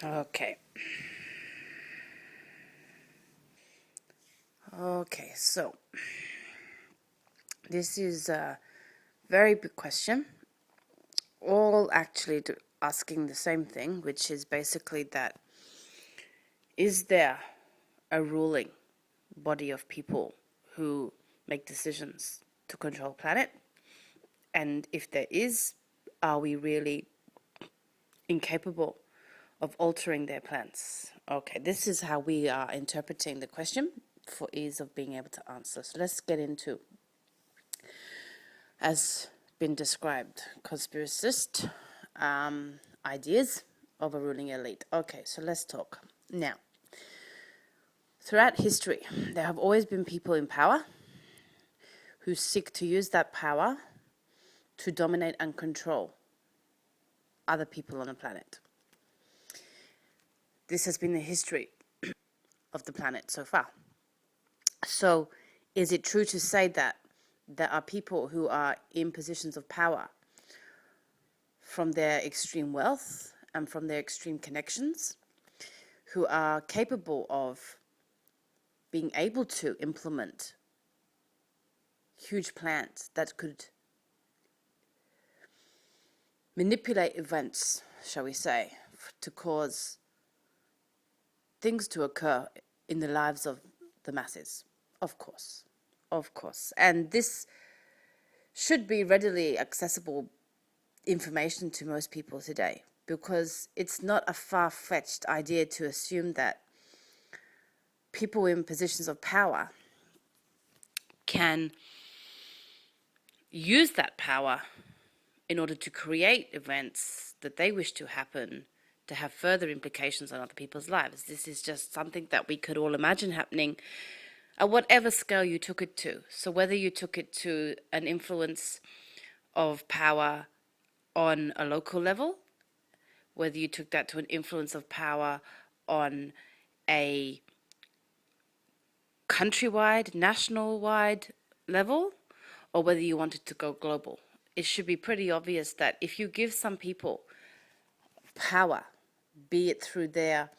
Okay. Okay, so this is a very big question. All actually asking the same thing, which is basically that is there a ruling body of people who make decisions to control planet? And if there is, are we really incapable of altering their plans? Okay, this is how we are interpreting the question for ease of being able to answer. So let's get into, as been described, conspiracist ideas of a ruling elite. Okay, so let's talk. Now, throughout history, there have always been people in power who seek to use that power to dominate and control other people on the planet. This has been the history of the planet so far. So, is it true to say that there are people who are in positions of power from their extreme wealth and from their extreme connections who are capable of being able to implement huge plans that could manipulate events, shall we say, to cause things to occur in the lives of the masses? Of course. Of course. And this should be readily accessible information to most people today, because it's not a far-fetched idea to assume that people in positions of power can use that power in order to create events that they wish to happen to have further implications on other people's lives. This is just something that we could all imagine happening at whatever scale you took it to. So whether you took it to an influence of power on a local level, whether you took that to an influence of power on a countrywide, national-wide level, or whether you wanted to go global. It should be pretty obvious that if you give some people power, be it through their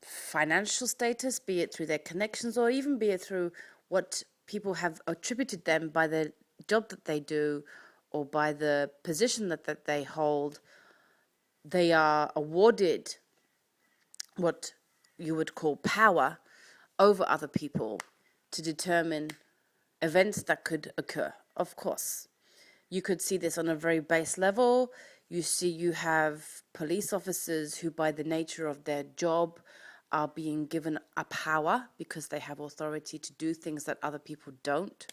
financial status, be it through their connections, or even be it through what people have attributed them by the job that they do or by the position that they hold, they are awarded what you would call power over other people to determine events that could occur. Of course, you could see this on a very base level. You have police officers who, by the nature of their job, are being given a power because they have authority to do things that other people don't.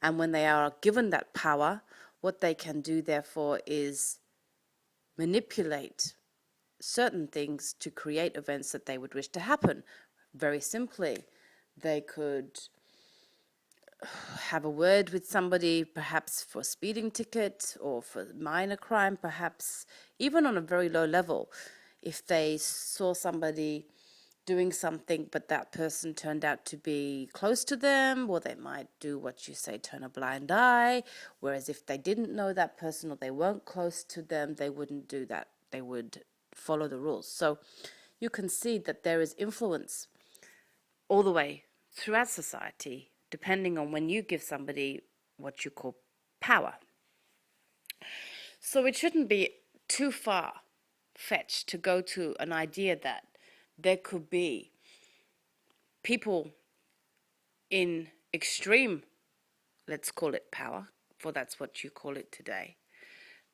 And when they are given that power, what they can do, therefore, is manipulate certain things to create events that they would wish to happen. Very simply, they could have a word with somebody, perhaps for a speeding ticket or for minor crime, perhaps even on a very low level. If they saw somebody doing something but that person turned out to be close to them, or they might do what you say, turn a blind eye, whereas if they didn't know that person or they weren't close to them, they wouldn't do that. They would follow the rules. So you can see that there is influence all the way throughout society, depending on when you give somebody what you call power. So it shouldn't be too far-fetched to go to an idea that there could be people in extreme, let's call it power, for that's what you call it today,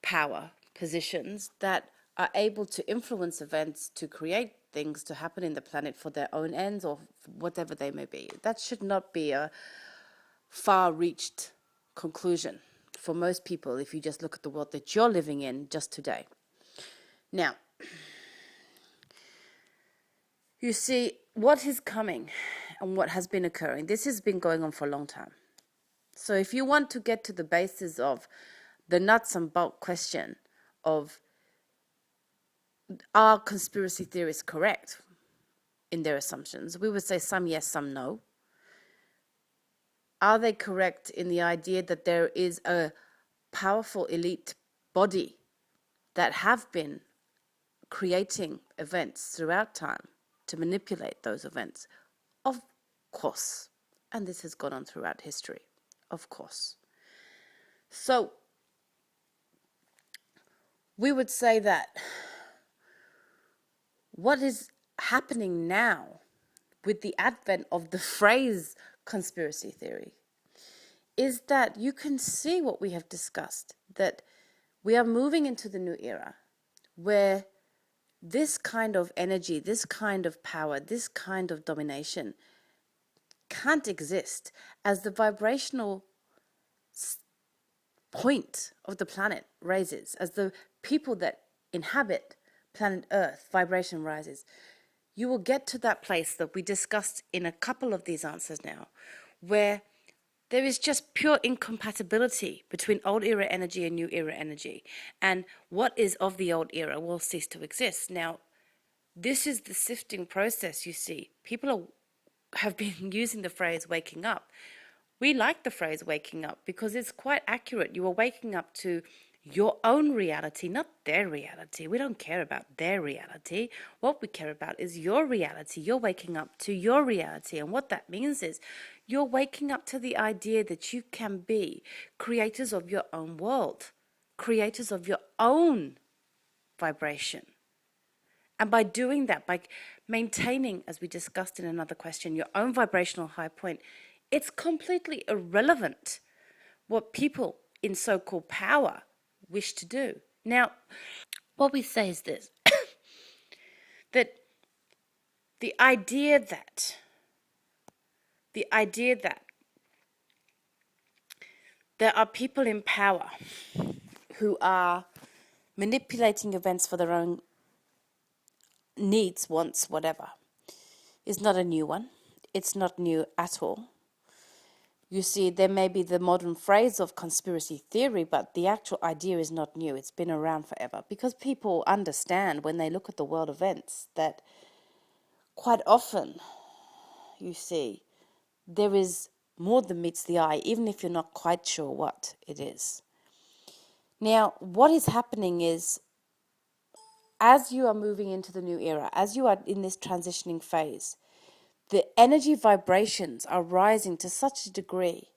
power positions that are able to influence events to create things to happen in the planet for their own ends or whatever they may be. That should not be a far-reached conclusion for most people if you just look at the world that you're living in just today. Now, you see, what is coming and what has been occurring, this has been going on for a long time. So if you want to get to the basis of the nuts and bolts question of, are conspiracy theories correct in their assumptions? We would say some yes, some no. Are they correct in the idea that there is a powerful elite body that have been creating events throughout time to manipulate those events. Of course. And this has gone on throughout history. Of course. So we would say that what is happening now with the advent of the phrase conspiracy theory is that you can see what we have discussed, that we are moving into the new era where this kind of energy, this kind of power, this kind of domination can't exist as the vibrational point of the planet raises, as the people that inhabit planet Earth vibration rises. You will get to that place that we discussed in a couple of these answers now, where there is just pure incompatibility between old era energy and new era energy. And what is of the old era will cease to exist. Now, this is the sifting process, you see. People have been using the phrase waking up. We like the phrase waking up because it's quite accurate. You are waking up to your own reality, not their reality. We don't care about their reality. What we care about is your reality. You're waking up to your reality. And what that means is you're waking up to the idea that you can be creators of your own world, creators of your own vibration. And by doing that, by maintaining, as we discussed in another question, your own vibrational high point, it's completely irrelevant what people in so-called power wish to do. Now, what we say is this, that the idea that there are people in power who are manipulating events for their own needs, wants, whatever, is not a new one. It's not new at all. You see, there may be the modern phrase of conspiracy theory, but the actual idea is not new. It's been around forever because people understand when they look at the world events that quite often, you see, there is more than meets the eye, even if you're not quite sure what it is. Now, what is happening is, as you are moving into the new era, as you are in this transitioning phase, the energy vibrations are rising to such a degree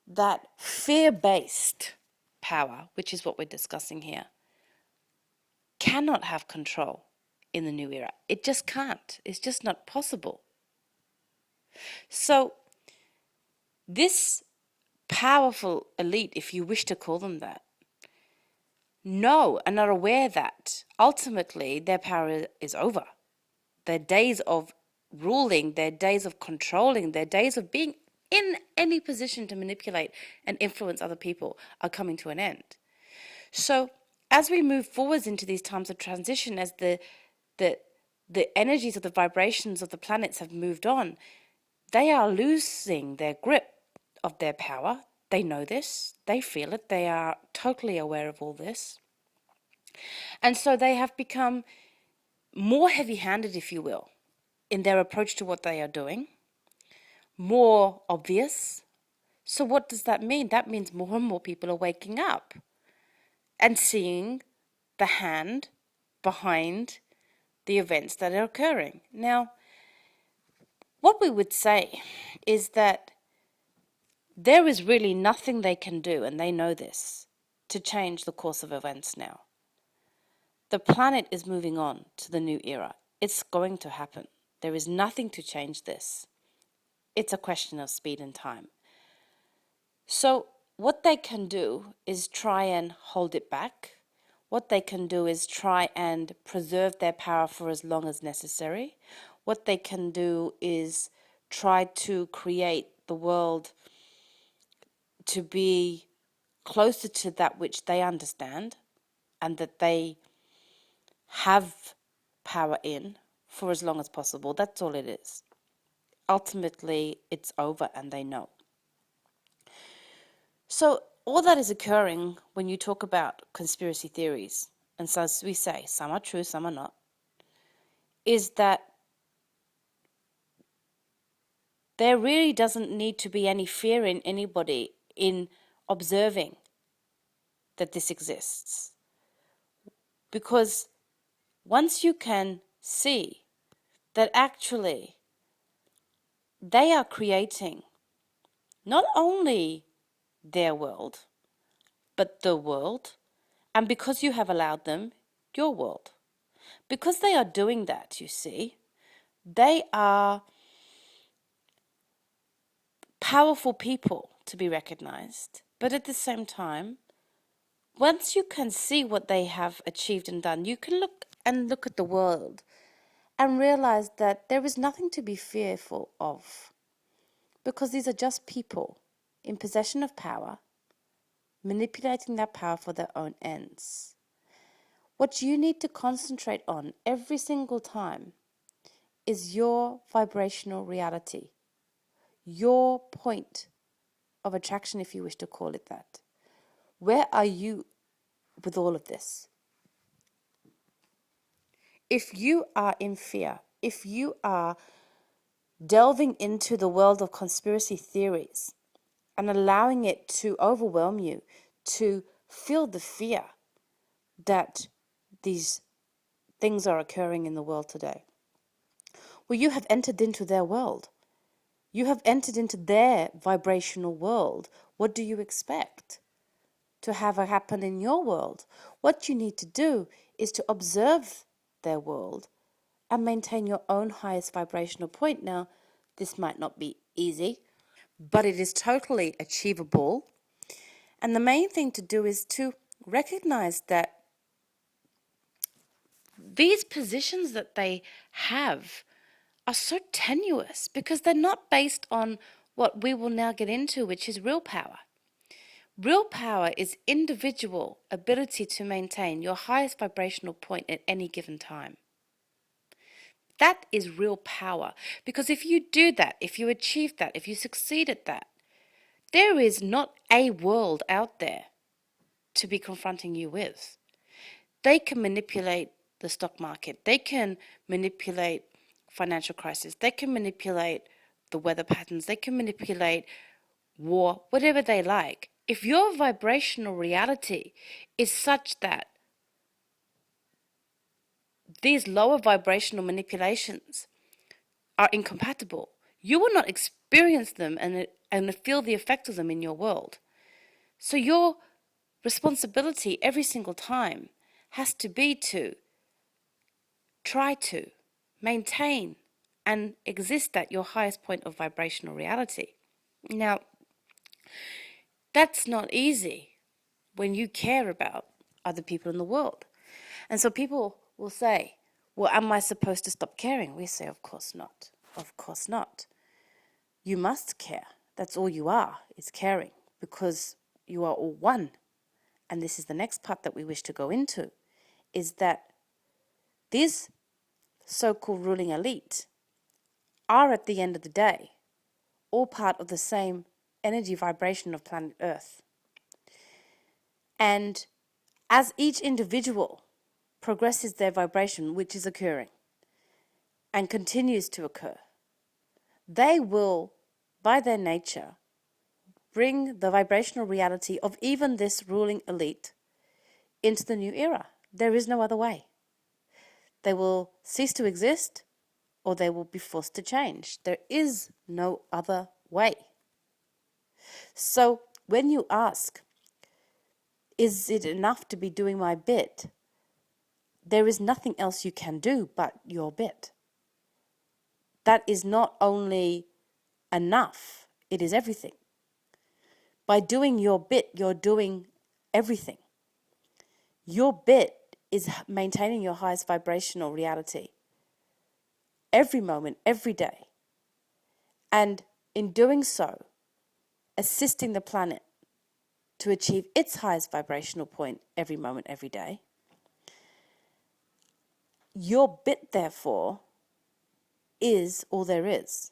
that fear-based power, which is what we're discussing here, cannot have control in the new era. It just can't. It's just not possible. So this powerful elite, if you wish to call them that, know and are aware that ultimately their power is over. Their days of ruling, their days of controlling, their days of being in any position to manipulate and influence other people are coming to an end. So as we move forwards into these times of transition, as the energies of the vibrations of the planets have moved on, they are losing their grip of their power. They know this, they feel it, they are totally aware of all this. And so they have become more heavy-handed, if you will, in their approach to what they are doing, more obvious. So what does that mean? That means more and more people are waking up and seeing the hand behind the events that are occurring. Now, what we would say is that there is really nothing they can do, and they know this, to change the course of events now. The planet is moving on to the new era. It's going to happen. There is nothing to change this. It's a question of speed and time. So what they can do is try and hold it back. What they can do is try and preserve their power for as long as necessary. What they can do is try to create the world to be closer to that which they understand and that they have power in for as long as possible. That's all it is. Ultimately, it's over and they know. So all that is occurring when you talk about conspiracy theories, and so as we say, some are true, some are not, is that there really doesn't need to be any fear in anybody in observing that this exists. Because once you can see that actually they are creating not only their world, but the world, and because you have allowed them, your world. Because they are doing that, you see, they are powerful people to be recognized. But at the same time, once you can see what they have achieved and done, you can look at the world and realize that there is nothing to be fearful of. Because these are just people in possession of power, manipulating that power for their own ends. What you need to concentrate on every single time is your vibrational reality, your point of attraction, if you wish to call it that. Where are you with all of this? If you are in fear, if you are delving into the world of conspiracy theories and allowing it to overwhelm you, to feel the fear that these things are occurring in the world today, well, you have entered into their world. You have entered into their vibrational world. What do you expect to have happen in your world? What you need to do is to observe their world and maintain your own highest vibrational point. Now, this might not be easy, but it is totally achievable. And the main thing to do is to recognize that these positions that they have are so tenuous because they're not based on what we will now get into, which is real power. Real power is individual ability to maintain your highest vibrational point at any given time. That is real power. Because if you do that, if you achieve that, if you succeed at that, there is not a world out there to be confronting you with. They can manipulate the stock market. They can manipulate financial crisis. They can manipulate the weather patterns. They can manipulate war, whatever they like. If your vibrational reality is such that these lower vibrational manipulations are incompatible, you will not experience them and feel the effect of them in your world. So your responsibility every single time has to be to try to maintain and exist at your highest point of vibrational reality. Now, that's not easy when you care about other people in the world. And so people will say, well, am I supposed to stop caring? We say, of course not. Of course not. You must care. That's all you are, is caring, because you are all one. And this is the next part that we wish to go into, is that these so-called ruling elite are, at the end of the day, all part of the same energy vibration of planet Earth. And as each individual progresses their vibration, which is occurring and continues to occur, they will, by their nature, bring the vibrational reality of even this ruling elite into the new era. There is no other way. They will cease to exist, or they will be forced to change. There is no other way. So when you ask, is it enough to be doing my bit? There is nothing else you can do but your bit. That is not only enough, it is everything. By doing your bit, you're doing everything. Your bit is maintaining your highest vibrational reality every moment, every day. And in doing so, assisting the planet to achieve its highest vibrational point every moment, every day. Your bit, therefore, is all there is.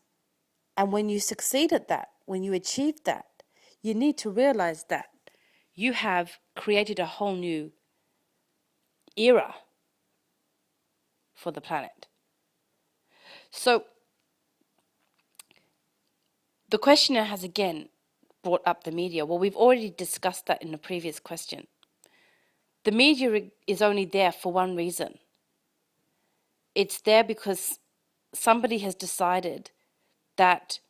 And when you succeed at that, when you achieve that, you need to realize that you have created a whole new era for the planet. So the questioner has again brought up the media. Well, we've already discussed that in the previous question. The media is only there for one reason. It's there because somebody has decided that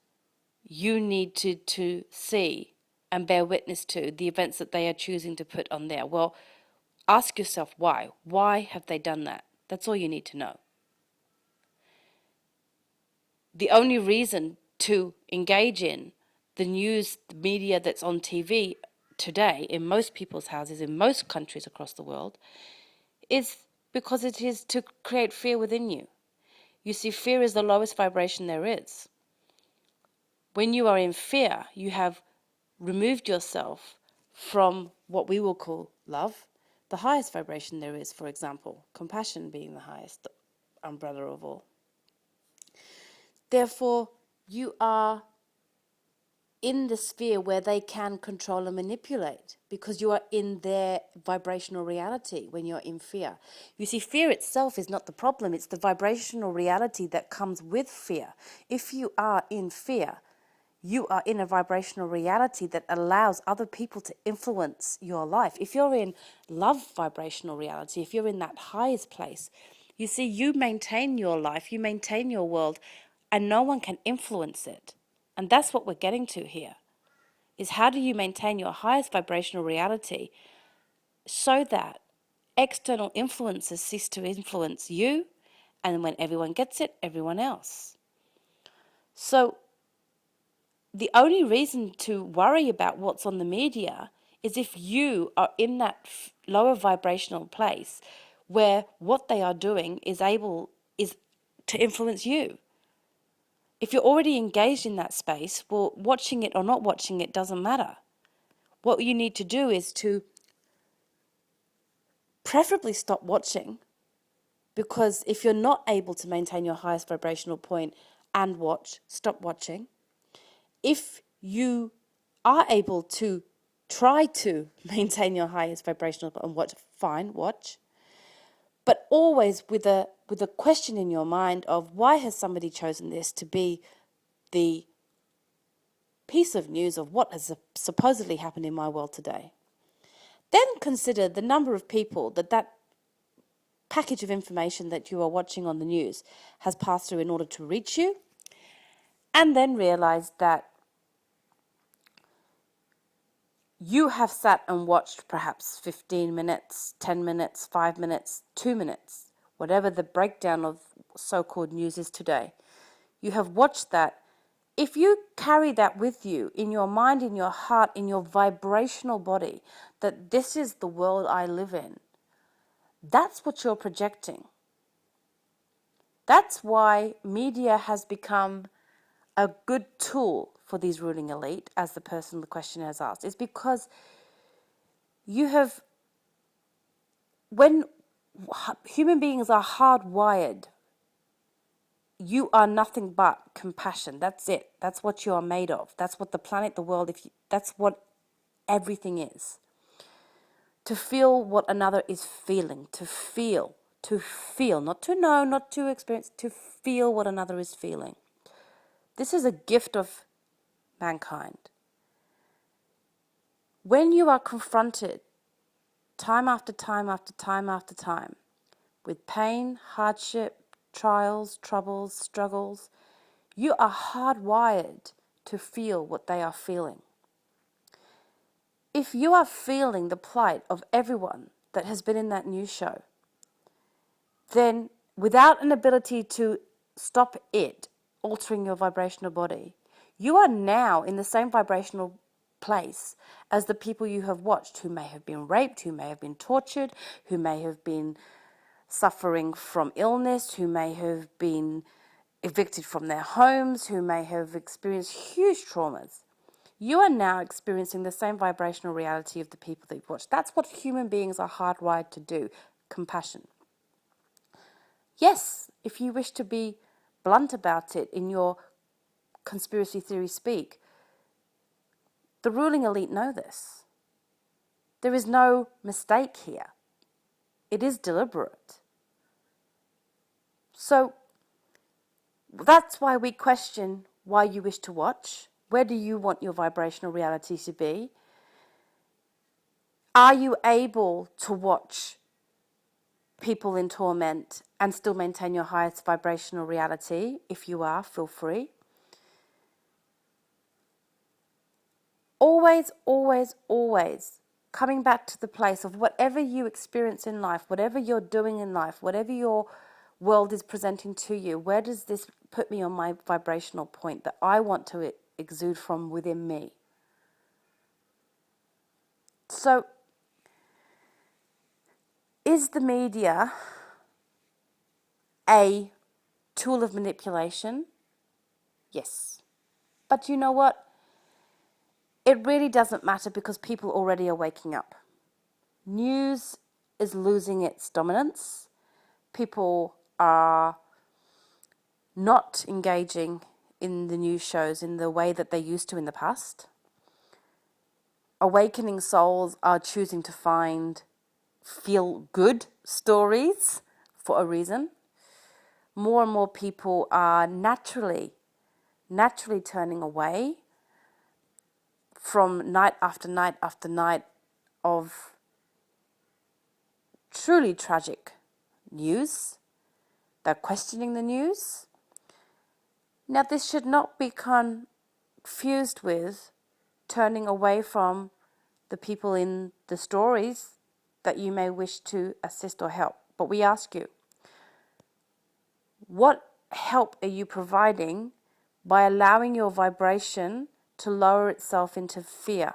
you need to see and bear witness to the events that they are choosing to put on there. Well, ask yourself why. Why have they done that? That's all you need to know. The only reason to engage in the news, the media that's on TV today in most people's houses, in most countries across the world, is because it is to create fear within you. You see, fear is the lowest vibration there is. When you are in fear, you have removed yourself from what we will call love, the highest vibration there is, for example, compassion being the highest umbrella of all. Therefore, you are in the sphere where they can control and manipulate because you are in their vibrational reality when you're in fear. You see, fear itself is not the problem. It's the vibrational reality that comes with fear. If you are in fear, you are in a vibrational reality that allows other people to influence your life. If you're in love vibrational reality, if you're in that highest place, you see, you maintain your life, you maintain your world, and no one can influence it. And that's what we're getting to here, is how do you maintain your highest vibrational reality so that external influences cease to influence you, and when everyone gets it, everyone else. So the only reason to worry about what's on the media is if you are in that lower vibrational place where what they are doing is to influence you. If you're already engaged in that space, well, watching it or not watching it doesn't matter. What you need to do is to preferably stop watching, because if you're not able to maintain your highest vibrational point and watch, stop watching. If you are able to try to maintain your highest vibrational and watch, fine, watch. But always with a question in your mind of why has somebody chosen this to be the piece of news of what has supposedly happened in my world today. Then consider the number of people that package of information that you are watching on the news has passed through in order to reach you, and then realize that you have sat and watched perhaps 15 minutes, 10 minutes, 5 minutes, 2 minutes, whatever the breakdown of so-called news is today. You have watched that. If you carry that with you in your mind, in your heart, in your vibrational body, that this is the world I live in, that's what you're projecting. That's why media has become a good tool for these ruling elite, as the person the question has asked. It's because when human beings are hardwired, you are nothing but compassion. That's it. That's what you are made of. That's what the planet, the world, that's what everything is. To feel what another is feeling, to feel, not to know, not to experience, to feel what another is feeling. This is a gift of mankind. When you are confronted time after time after time after time with pain, hardship, trials, troubles, struggles, you are hardwired to feel what they are feeling. If you are feeling the plight of everyone that has been in that news show, then without an ability to stop it altering your vibrational body, you are now in the same vibrational place as the people you have watched who may have been raped, who may have been tortured, who may have been suffering from illness, who may have been evicted from their homes, who may have experienced huge traumas. You are now experiencing the same vibrational reality of the people that you've watched. That's what human beings are hardwired to do, compassion. Yes, if you wish to be blunt about it in your conspiracy theory speak, the ruling elite know this. There is no mistake here. It is deliberate. So that's why we question why you wish to watch. Where do you want your vibrational reality to be? Are you able to watch people in torment and still maintain your highest vibrational reality? If you are, feel free. Always, always, always coming back to the place of whatever you experience in life, whatever you're doing in life, whatever your world is presenting to you, where does this put me on my vibrational point that I want to exude from within me? So, is the media a tool of manipulation? Yes. But you know what? It really doesn't matter because people already are waking up. News is losing its dominance. People are not engaging in the news shows in the way that they used to in the past. Awakening souls are choosing to find feel-good stories for a reason. More and more people are naturally turning away from night after night after night of truly tragic news. They're questioning the news. Now, this should not be confused with turning away from the people in the stories that you may wish to assist or help. But we ask you, what help are you providing by allowing your vibration to lower itself into fear?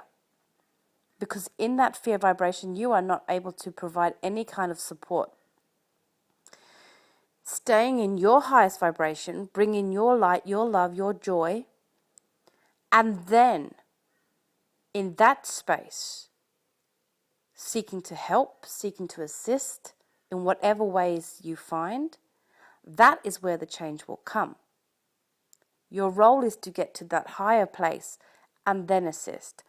Because in that fear vibration, you are not able to provide any kind of support. Staying in your highest vibration, bringing your light, your love, your joy, and then in that space, seeking to help, seeking to assist in whatever ways you find, that is where the change will come. Your role is to get to that higher place and then assist.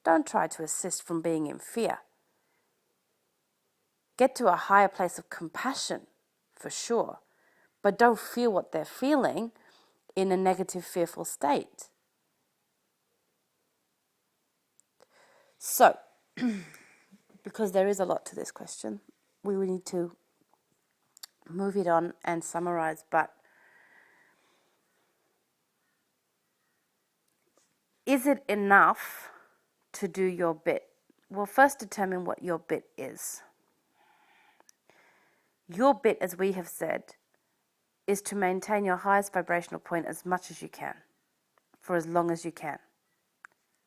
Don't try to assist from being in fear. Get to a higher place of compassion, for sure, but don't feel what they're feeling in a negative, fearful state. So, because there is a lot to this question, we will need to move it on and summarize, but is it enough to do your bit? Well, first determine what your bit is. Your bit, as we have said, is to maintain your highest vibrational point as much as you can, for as long as you can,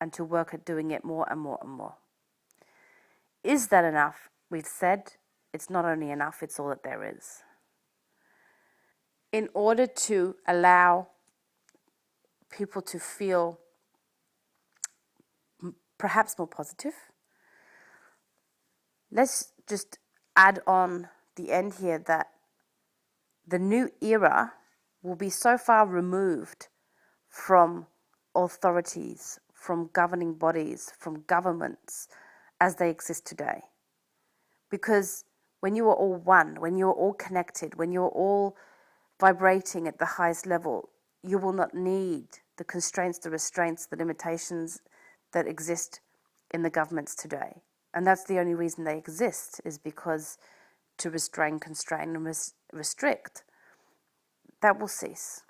and to work at doing it more and more and more. Is that enough? We've said it's not only enough, it's all that there is. In order to allow people to feel perhaps more positive, let's just add on the end here that the new era will be so far removed from authorities, from governing bodies, from governments as they exist today. Because when you are all one, when you are all connected, when you are all vibrating at the highest level, you will not need the constraints, the restraints, the limitations that exist in the governments today. And that's the only reason they exist, is because to restrain, constrain, and restrict, that will cease.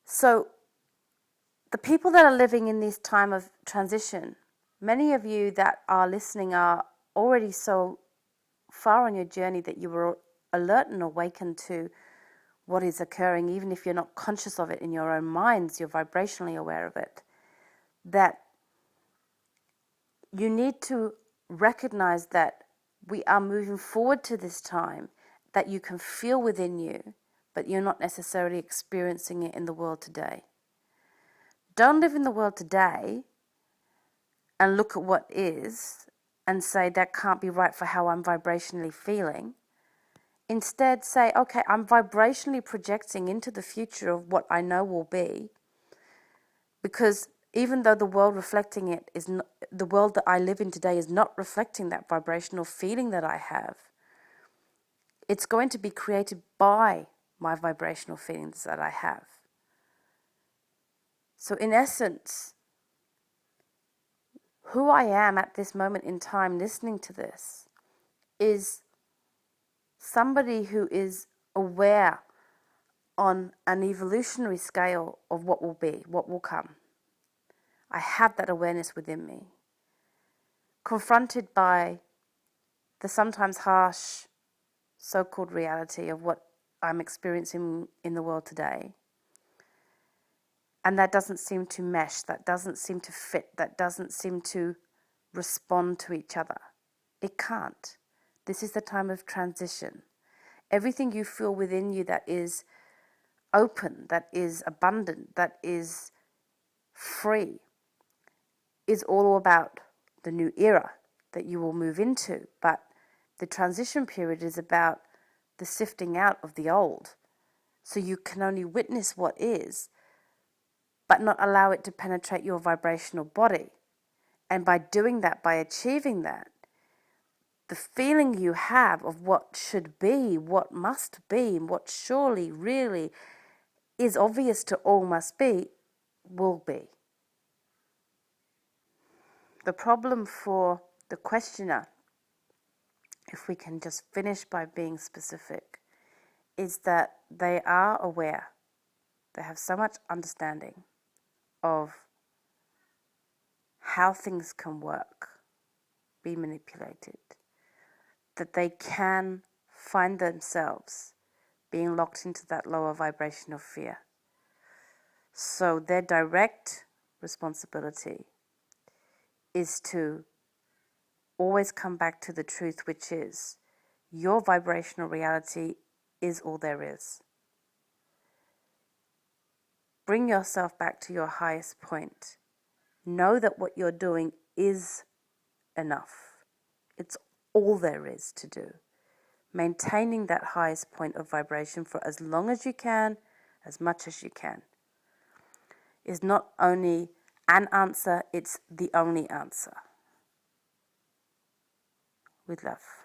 So the people that are living in this time of transition, many of you that are listening are already so far on your journey that you were alert and awakened to what is occurring, even if you're not conscious of it in your own minds, you're vibrationally aware of it, that you need to recognize that we are moving forward to this time that you can feel within you, but you're not necessarily experiencing it in the world today. Don't live in the world today and look at what is and say that can't be right for how I'm vibrationally feeling. Instead, say, okay, I'm vibrationally projecting into the future of what I know will be, because even though the world reflecting it is not, the world that I live in today is not reflecting that vibrational feeling that I have, it's going to be created by my vibrational feelings that I have. So in essence, who I am at this moment in time listening to this is somebody who is aware on an evolutionary scale of what will be, what will come. I have that awareness within me. Confronted by the sometimes harsh so-called reality of what I'm experiencing in the world today, and that doesn't seem to mesh, that doesn't seem to fit, that doesn't seem to respond to each other. It can't. This is the time of transition. Everything you feel within you that is open, that is abundant, that is free, is all about the new era that you will move into. But the transition period is about the sifting out of the old. So you can only witness what is, but not allow it to penetrate your vibrational body. And by doing that, by achieving that, the feeling you have of what should be, what must be, what surely really is obvious to all must be, will be. The problem for the questioner, if we can just finish by being specific, is that they are aware, they have so much understanding of how things can work, be manipulated, that they can find themselves being locked into that lower vibration of fear. So their direct responsibility is to always come back to the truth, which is your vibrational reality is all there is. Bring yourself back to your highest point. Know that what you're doing is enough. It's all there is to do. Maintaining that highest point of vibration for as long as you can, as much as you can, is not only an answer, it's the only answer. With love.